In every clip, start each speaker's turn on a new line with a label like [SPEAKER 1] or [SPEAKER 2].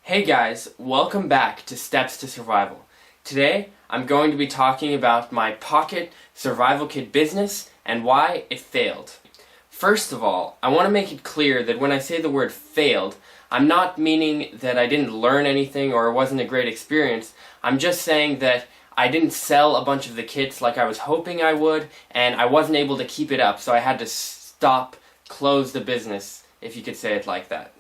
[SPEAKER 1] Hey guys, welcome back to Steps to Survival. Today, I'm going to be talking about my Pocket Survival Kit business and why it failed. First of all, I want to make it clear that when I say the word failed, I'm not meaning that I didn't learn anything or it wasn't a great experience. I'm just saying that I didn't sell a bunch of the kits like I was hoping I would, and I wasn't able to keep it up, so I had to close the business, if you could say it like that.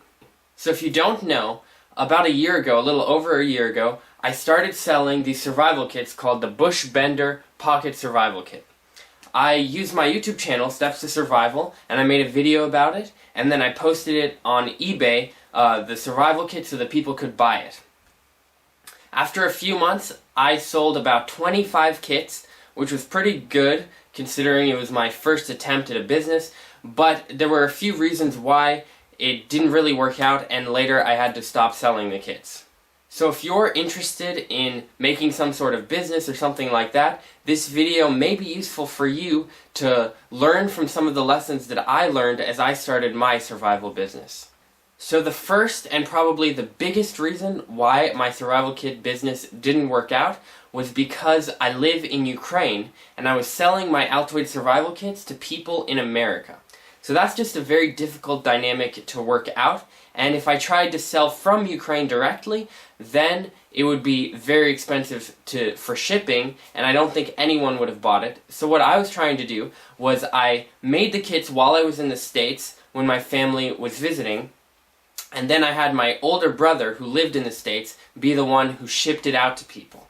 [SPEAKER 1] So if you don't know, about a year ago, a little over a year ago, I started selling these survival kits called the Bushbender Pocket Survival Kit. I used my YouTube channel, Steps to Survival, and I made a video about it, and then I posted it on eBay, the survival kit, so that people could buy it. After a few months, I sold about 25 kits, which was pretty good, considering it was my first attempt at a business, but there were a few reasons why it didn't really work out, and later I had to stop selling the kits. So if you're interested in making some sort of business or something like that, this video may be useful for you to learn from some of the lessons that I learned as I started my survival business. So the first and probably the biggest reason why my survival kit business didn't work out was because I live in Ukraine and I was selling my Altoid survival kits to people in America. So that's just a very difficult dynamic to work out, and if I tried to sell from Ukraine directly, then it would be very expensive for shipping, and I don't think anyone would have bought it. So what I was trying to do was I made the kits while I was in the States when my family was visiting, and then I had my older brother who lived in the States be the one who shipped it out to people.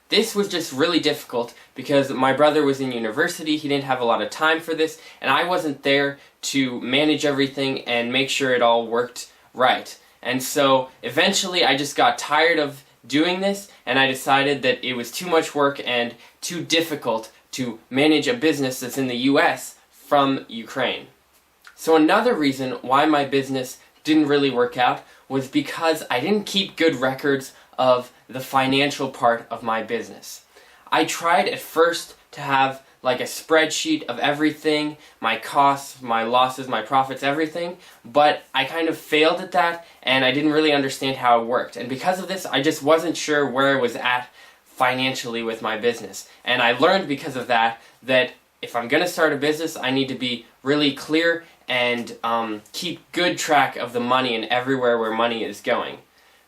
[SPEAKER 1] This was just really difficult because my brother was in university, he didn't have a lot of time for this, and I wasn't there to manage everything and make sure it all worked right. And so eventually I just got tired of doing this, and I decided that it was too much work and too difficult to manage a business that's in the US from Ukraine. So another reason why my business didn't really work out was because I didn't keep good records of the financial part of my business. I tried at first to have like a spreadsheet of everything, my costs, my losses, my profits, everything, but I kind of failed at that and I didn't really understand how it worked. And because of this, I just wasn't sure where I was at financially with my business. And I learned because of that if I'm going to start a business, I need to be really clear and keep good track of the money and everywhere where money is going.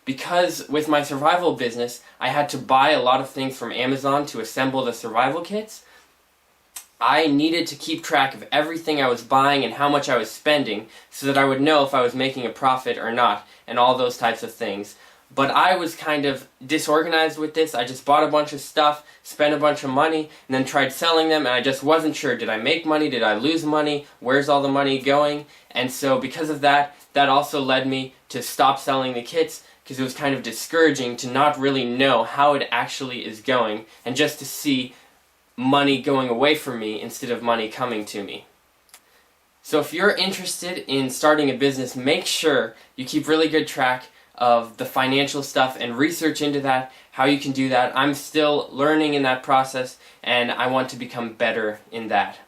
[SPEAKER 1] Because with my survival business, I had to buy a lot of things from Amazon to assemble the survival kits, I needed to keep track of everything I was buying and how much I was spending so that I would know if I was making a profit or not, and all those types of things. But I was kind of disorganized with this. I just bought a bunch of stuff, spent a bunch of money, and then tried selling them, and I just wasn't sure. Did I make money? Did I lose money? Where's all the money going? And so because of that, that also led me to stop selling the kits, because it was kind of discouraging to not really know how it actually is going, and just to see money going away from me instead of money coming to me. So if you're interested in starting a business, make sure you keep really good track of the financial stuff and research into that, how you can do that. I'm still learning in that process, and I want to become better in that.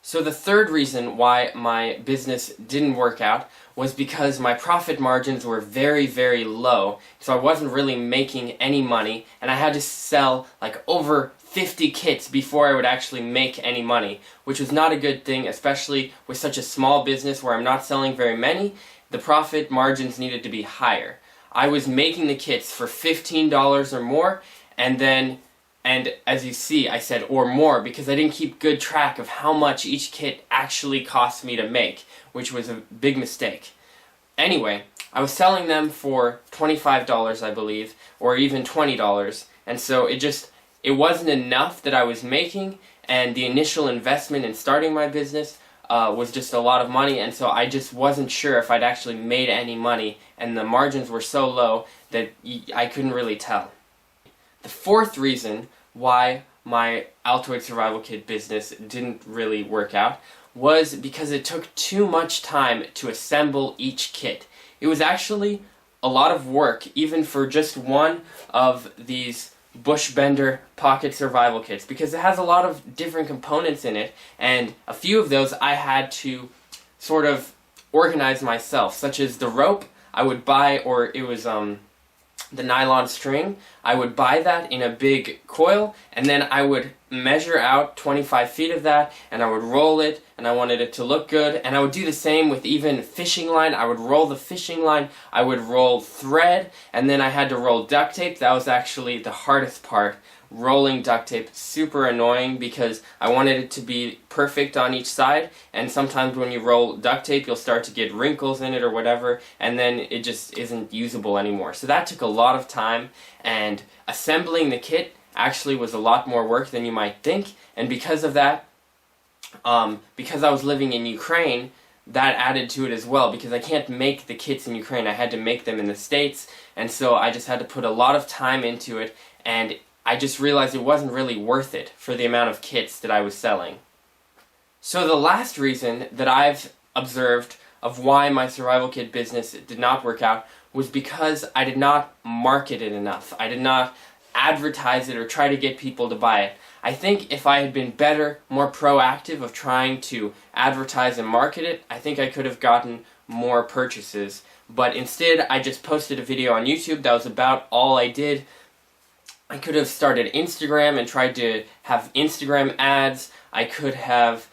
[SPEAKER 1] So the third reason why my business didn't work out was because my profit margins were very, very low, so I wasn't really making any money, and I had to sell like over 50 kits before I would actually make any money, which was not a good thing, especially with such a small business where I'm not selling very many. The profit margins needed to be higher. I was making the kits for $15 or more, and as you see, I said or more because I didn't keep good track of how much each kit actually cost me to make, which was a big mistake. Anyway, I was selling them for $25, I believe, or even $20, and so it wasn't enough that I was making, and the initial investment in starting my business was just a lot of money, and so I just wasn't sure if I'd actually made any money, and the margins were so low that I couldn't really tell. The fourth reason why my Altoid Survival Kit business didn't really work out was because it took too much time to assemble each kit. It was actually a lot of work, even for just one of these Bushbender Pocket Survival Kits, because it has a lot of different components in it, and a few of those I had to sort of organize myself, such as the rope. I would buy, or it was the nylon string, I would buy that in a big coil, and then I would measure out 25 feet of that, and I would roll it, and I wanted it to look good, and I would do the same with even fishing line. I would roll the fishing line, I would roll thread, and then I had to roll duct tape. That was actually the hardest part. Rolling duct tape, super annoying because I wanted it to be perfect on each side, and sometimes when you roll duct tape you'll start to get wrinkles in it or whatever, and then it just isn't usable anymore. So that took a lot of time, and assembling the kit actually was a lot more work than you might think, and because of that, because I was living in Ukraine, that added to it as well, because I can't make the kits in Ukraine. I had to make them in the States, and so I just had to put a lot of time into it, and I just realized it wasn't really worth it for the amount of kits that I was selling. So the last reason that I've observed of why my survival kit business did not work out was because I did not market it enough. I did not advertise it or try to get people to buy it. I think if I had been better, more proactive of trying to advertise and market it, I think I could have gotten more purchases. But instead, I just posted a video on YouTube. That was about all I did. I could have started Instagram and tried to have Instagram ads. I could have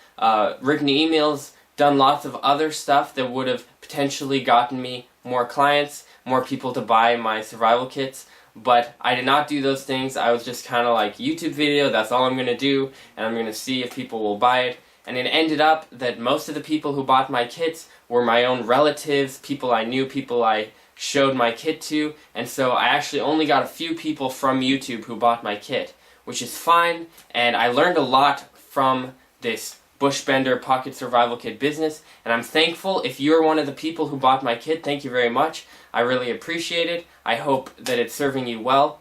[SPEAKER 1] written emails, done lots of other stuff that would have potentially gotten me more clients, more people to buy my survival kits. But I did not do those things. I was just kind of like, YouTube video, that's all I'm going to do, and I'm going to see if people will buy it. And it ended up that most of the people who bought my kits were my own relatives, people I knew, people I showed my kit to, and so I actually only got a few people from YouTube who bought my kit, which is fine, and I learned a lot from this Bushbender Pocket Survival Kit business, and I'm thankful if you're one of the people who bought my kit. Thank you very much. I really appreciate it. I hope that it's serving you well,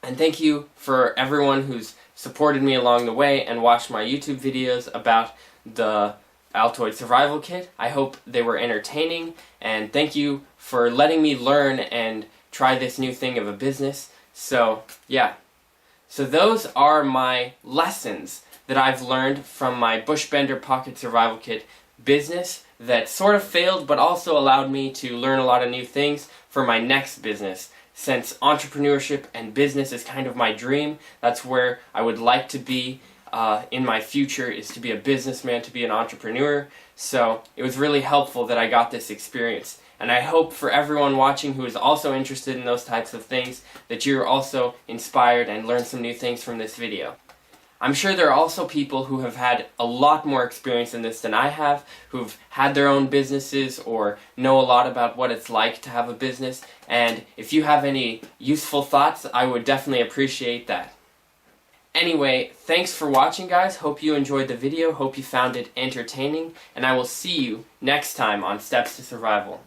[SPEAKER 1] and thank you for everyone who's supported me along the way and watched my YouTube videos about the Altoid Survival Kit. I hope they were entertaining, and thank you for letting me learn and try this new thing of a business. So, yeah. So those are my lessons that I've learned from my Bushbender Pocket Survival Kit business that sort of failed, but also allowed me to learn a lot of new things for my next business. Since entrepreneurship and business is kind of my dream, that's where I would like to be in my future, is to be a businessman, to be an entrepreneur. So it was really helpful that I got this experience. And I hope for everyone watching who is also interested in those types of things that you're also inspired and learn some new things from this video. I'm sure there are also people who have had a lot more experience in this than I have, who've had their own businesses or know a lot about what it's like to have a business. And if you have any useful thoughts, I would definitely appreciate that. Anyway, thanks for watching, guys. Hope you enjoyed the video, hope you found it entertaining, and I will see you next time on Steps to Survival.